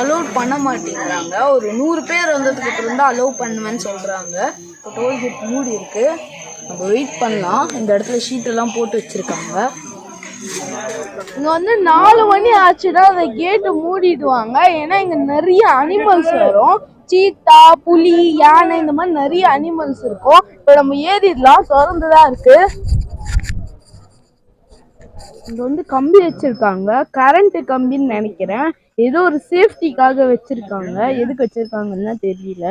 Allow பண்ண மாட்டேங்கிறாங்க. ஒரு 100 பேர் வந்ததுக்கு அப்புறம் தான் அலோவ் பண்ணுவேன்னு சொல்கிறாங்க. இப்போ டோல்கேட் மூடி இருக்கு, நம்ம வெயிட் பண்ணலாம். இந்த இடத்துல ஷீட்டெல்லாம் போட்டு வச்சுருக்காங்க. இங்கே வந்து 4 மணி ஆச்சுன்னா அந்த கேட்டு மூடிடுவாங்க. ஏன்னா இங்கே நிறைய அனிமல்ஸ் வரும். சீத்தா, புலி, யானை இந்த மாதிரி நிறைய அனிமல்ஸ் இருக்கும். இப்போ நம்ம ஏறிடலாம், திறந்துதான் இருக்கு. இங்க வந்து கம்பி வச்சிருக்காங்க, கரண்ட் கம்பின்னு நினைக்கிறேன். ஏதோ ஒரு சேஃப்டிக்காக வச்சிருக்காங்க, எதுக்கு வச்சிருக்காங்கன்னு தெரியல.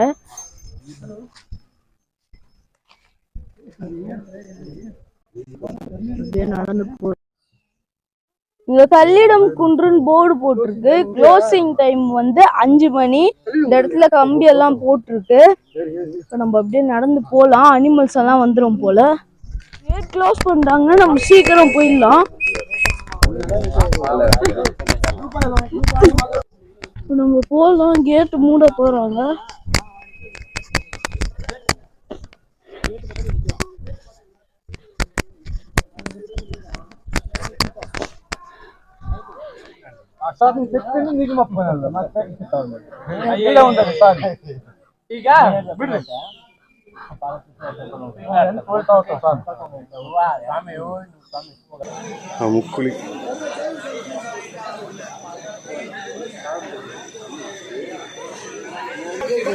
நடந்து போ. இங்க கல்லிடம் குன்றுன்னு போர்டு போட்டிருக்கு. க்ளோசிங் டைம் வந்து 5 மணி. இந்த இடத்துல கம்பி எல்லாம் போட்டிருக்கு. இப்போ நம்ம அப்படியே நடந்து போலாம். அனிமல்ஸ் எல்லாம் வந்துடும் போல. கேட் க்ளோஸ் பண்ணிட்டாங்க, நம்ம சீக்கிரம் போயிடலாம். நம்ம போலாம், கேட் மூட போறாங்க. முக்குளி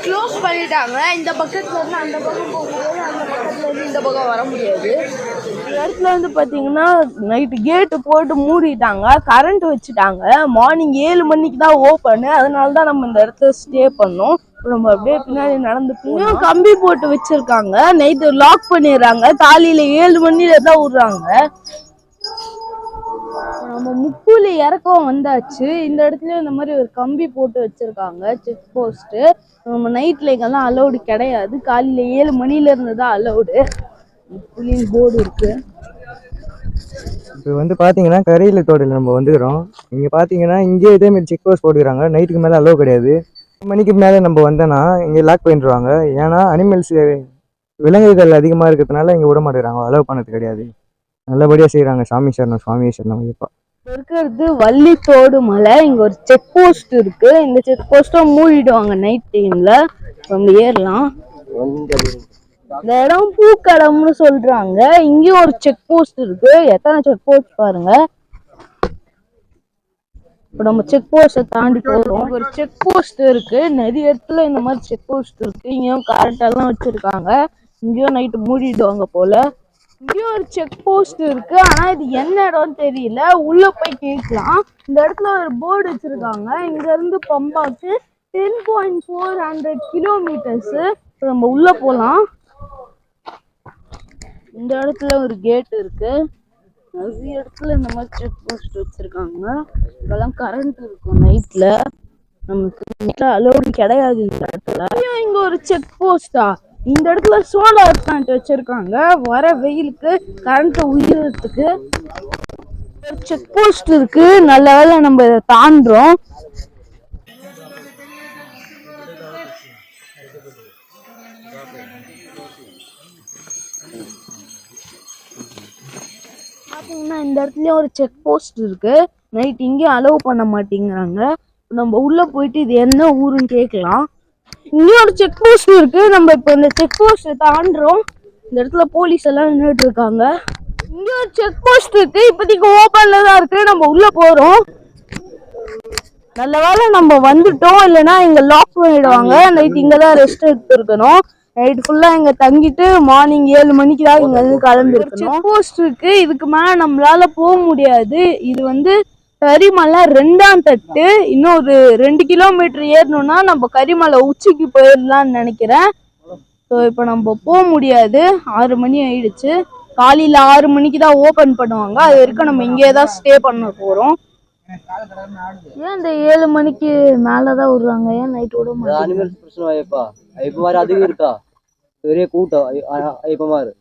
க்ளோஸ் பண்ணிட்டாங்க. இந்த பக்கத்துல இருந்து அந்த பக்கம் போக முடியாது, அந்த பக்கத்துல இருந்து இந்த பக்கம் வர முடியாது. இந்த இடத்துல வந்து பாத்தீங்கன்னா நைட்டு கேட்டு போட்டு மூடிட்டாங்க, கரண்ட் வச்சுட்டாங்க. மார்னிங் 7 மணிக்கு தான் ஓப்பன். அதனாலதான் நம்ம இந்த இடத்துல ஸ்டே பண்ணோம். நம்ம அப்படியே பின்னாடி நடந்து போய் கம்பி போட்டு வச்சிருக்காங்க. நைட்டு லாக் பண்ணிடுறாங்க, காலையில 7 மணில தான் விடுறாங்க. நம்ம முக்குளி இறக்கம் வந்தாச்சு. இந்த இடத்துல இந்த மாதிரி ஒரு கம்பி போட்டு வச்சிருக்காங்க, செக் போஸ்ட். நம்ம நைட்ல இங்கெல்லாம் அலௌடு கிடையாது, காலையில 7 மணில இருந்து தான் அலௌடு. முக்குளி போர்டு இருக்கு. இப்போ வந்து பார்த்தீங்கன்னா கரையில தோட்டத்தில் நம்ம வந்துக்கிறோம். இங்கே பார்த்தீங்கன்னா இங்கே இதே மாதிரி செக் போஸ்ட் போட்டுக்கிறாங்க. நைட்டுக்கு மேலே அலோவ் கிடையாது. 10 மணிக்கு மேலே நம்ம வந்தோன்னா இங்கே லாக் பண்ணிடுவாங்க. ஏன்னா அனிமல்ஸ் விலங்குகள் அதிகமாக இருக்கிறதுனால இங்கே விட மாட்டேங்கிறாங்க, அலோவ் பண்ணது கிடையாது. நல்லபடியாக செய்கிறாங்க. சாமி சரணம், சுவாமி சரணம் ஐயப்பா. இருக்கிறது வள்ளித்தோடு மலை. இங்க ஒரு செக் போஸ்ட் இருக்கு. இந்த செக் போஸ்டும் மூடிடுவாங்க நைட் டைம்ல. நம்ம ஏறலாம். இந்த இடம் பூக்கடம்னு சொல்றாங்க. இங்கேயும் ஒரு செக் போஸ்ட் இருக்கு. எத்தனை செக் போஸ்ட் பாருங்க. இப்போ நம்ம செக் போஸ்ட்டை தாண்டி போறோம். ஒரு செக் போஸ்ட் இருக்கு, நிறைய இடத்துல இந்த மாதிரி செக் போஸ்ட் இருக்கு. இங்கேயும் கரெக்டெல்லாம் வச்சிருக்காங்க. இங்கேயும் நைட்டு மூடிடுவாங்க போல. இங்கேயும் ஒரு செக் போஸ்ட் இருக்கு, ஆனா இது என்ன இடம்னு தெரியல. உள்ள போய் கேட்கலாம். இந்த இடத்துல ஒரு போர்டு வச்சிருக்காங்க. இங்க இருந்து பம்பாக்கு 10.400 கிலோமீட்டர்ஸ். நம்ம உள்ள போலாம். இந்த இடத்துல ஒரு கேட் இருக்கு. நிறைய இடத்துல இந்த மாதிரி செக் போஸ்ட் வச்சிருக்காங்க. இதெல்லாம் கரண்ட் இருக்கும் நைட்ல. நமக்கு அலோடு கிடையாது இந்த இடத்துல. இங்க ஒரு செக் போஸ்டா? இந்த இடத்துல சோலார் பிளான்ட் வச்சிருக்காங்க, வர வெயிலுக்கு கரண்ட் உயிரத்துக்கு. ஒரு செக் போஸ்ட் இருக்கு. நல்ல வேலை நம்ம இதை தாண்டுறோம். பாத்தீங்கன்னா இந்த இடத்துல ஒரு செக் போஸ்ட் இருக்கு. நைட் இங்கேயும் அலோவ் பண்ண மாட்டேங்கிறாங்க. நம்ம உள்ள போயிட்டு இது என்ன ஊருன்னு கேட்கலாம். இங்கேயும் ஒரு செக் போஸ்ட் இருக்கு. நம்ம இப்போ இந்த செக் போஸ்ட் தாண்டுறோம். இந்த இடத்துல போலீஸ் எல்லாம் நின்றுட்டு இருக்காங்க. இங்க ஒரு செக் போஸ்ட் இருக்கு, இப்போதைக்கு ஓப்பன்ல தான் இருக்கு. நம்ம உள்ள போறோம். நல்ல வேலை நம்ம வந்துட்டோம், இல்லைன்னா இங்க லாக் பண்ணிடுவாங்க. நைட் இங்க தான் ரெஸ்ட் எடுத்து இருக்கணும். நைட் ஃபுல்லா இங்க தங்கிட்டு மார்னிங் 7 மணிக்கு தான் இங்க இருந்து கிளம்பி இருக்கணும். செக் போஸ்ட் இருக்கு, இதுக்கு மேல நம்மளால போக முடியாது. இது வந்து கரிமலை 2ஆம் தட்டு. இன்னும் ஒரு 2 கிலோமீட்டர் ஏறணும்னா நம்ம கரிமலை உச்சிக்கு போயிடலாம்னு நினைக்கிறேன். ஸோ இப்போ நம்ம போக முடியாது, 6 மணி ஆயிடுச்சு. காலையில 6 மணிக்கு தான் ஓபன் பண்ணுவாங்க. அது வரைக்கும் நம்ம இங்கே தான் ஸ்டே பண்ண போறோம். ஏன் இந்த 7 மணிக்கு மேலதான் விடுறாங்க? ஏன் நைட் விட இருக்கா? பெரிய கூட்டம் ஐயப்பமாரு,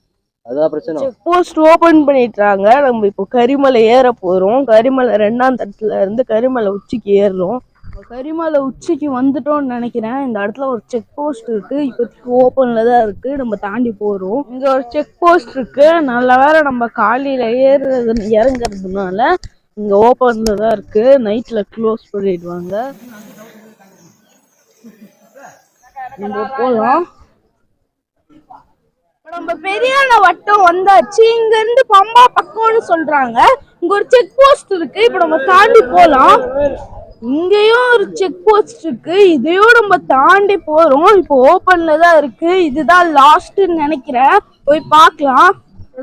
அதான் பிரச்சனை. செக் போஸ்ட் ஓபன் பண்ணிட்டாங்க. நம்ம இப்போ கரிமலை ஏற போறோம். கரிமலை 2ஆம் தட்டுல இருந்து கரிமலை உச்சிக்கு ஏறுறோம். கரிமலை உச்சிக்கு வந்துட்டோம்னு நினைக்கிறேன். இந்த இடத்துல ஒரு செக் போஸ்ட் இருக்கு, இப்போதைக்கு ஓப்பன்ல தான் இருக்கு. நம்ம தாண்டி போறோம். இங்க ஒரு செக் போஸ்ட் இருக்கு. நல்ல வேற நம்ம காலையில இறங்குறதுனால இங்க ஓப்பன்ல தான் இருக்கு. நைட்ல க்ளோஸ் பண்ணிடுவாங்க. நம்ம போலாம். நம்ம பெரியான வட்டம் வந்தாச்சு. இங்க இருந்து பம்பா பக்கம்னு சொல்றாங்க. இங்க ஒரு செக் போஸ்ட் இருக்கு. இப்ப நம்ம தாண்டி போலாம். இங்கேயும் ஒரு செக் போஸ்ட் இருக்கு. இதையும் நம்ம தாண்டி போறோம். இப்போ ஓபன்ல தான் இருக்கு. இதுதான் லாஸ்ட்னு நினைக்கிறேன். போய் பார்க்கலாம்.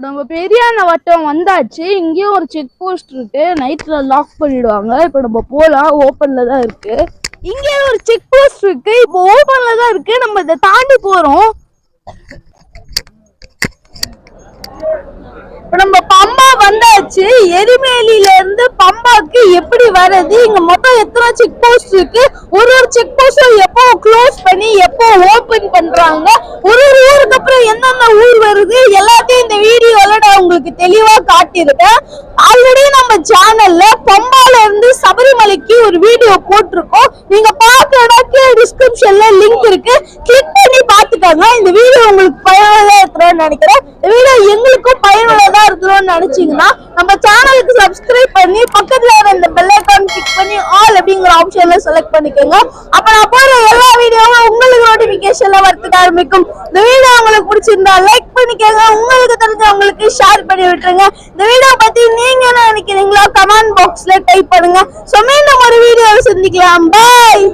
நம்ம பெரியான வட்டம் வந்தாச்சு. இங்கேயும் ஒரு செக் போஸ்ட் இருக்கு. நைட்ல லாக் பண்ணிடுவாங்க. இப்ப நம்ம போலாம். ஓபன்ல தான் இருக்கு. இங்க ஒரு செக் போஸ்ட் இருக்கு. இப்போ ஓபன்ல தான் இருக்கு. நம்ம இதை தாண்டி போறோம். நம்ம பம்பா வந்தாச்சு. எரிமேலியில இருந்து பம்பாக்கு எப்படி வர்றது, இங்க மொத்தம் எத்தனை செக் போஸ்ட் இருக்கு, ஒரு செக் போஸ்டும் எப்போ க்ளோஸ் பண்ணி எப்போ ஓபன் பண்றாங்க, ஒரு ஊருக்கு அப்புறம் என்னென்ன ஊர் வருது, எல்லாத்தையும் இந்த வீடியோல நான் உங்களுக்கு தெளிவா காட்டியிருக்கேன். ஆல்ரெடி நம்ம சேனல்ல பம்பால இருந்து சபரிமலைக்கு ஒரு வீடியோ போட்டிருக்கோம். நீங்க பார்க்கணும்னா கீழே டிஸ்கிரிப்ஷன்ல லிங்க் இருக்கு, கிளிக் பண்ணி பாத்துக்கோங்க. இந்த வீடியோ உங்களுக்கு பயனுள்ளதா இருக்கணும்னு நினைக்கிறேன். இந்த வீடியோ எங்களுக்கும் பயனுள்ளதா இருக்கணும்னு நினைச்சீங்கன்னா நம்ம சேனலுக்கு சப்ஸ்கிரைப் பண்ணி பக்கத்துல இருந்த பெல் ஐகான் கிளிக் பண்ணி ஆல் அப்படிங்கிற ஆப்ஷன்ல செலக்ட் பண்ணிக்கோங்க. அப்ப நான் போற எல்லா வீடியோவும் உங்களுக்கு நோட்டிபிகேஷன்ல வரதுக்கு ஆரம்பிக்கும். இந்த வீடியோ உங்களுக்கு பிடிச்சிருந்தா லைக் பண்ணிக்கோங்க. உங்களுக்கு தெரிஞ்சவங்களுக்கு ஷேர் பண்ணி விட்டுருங்க. இந்த வீடியோ பத்தி நீங்க என்ன நினைக்கிறீங்களோ கமெண்ட் பாக்ஸ்ல டைப் பண்ணுங்க. சோ மீண்டும் ஒரு வீடியோவை சந்திக்கலாம். பாய்.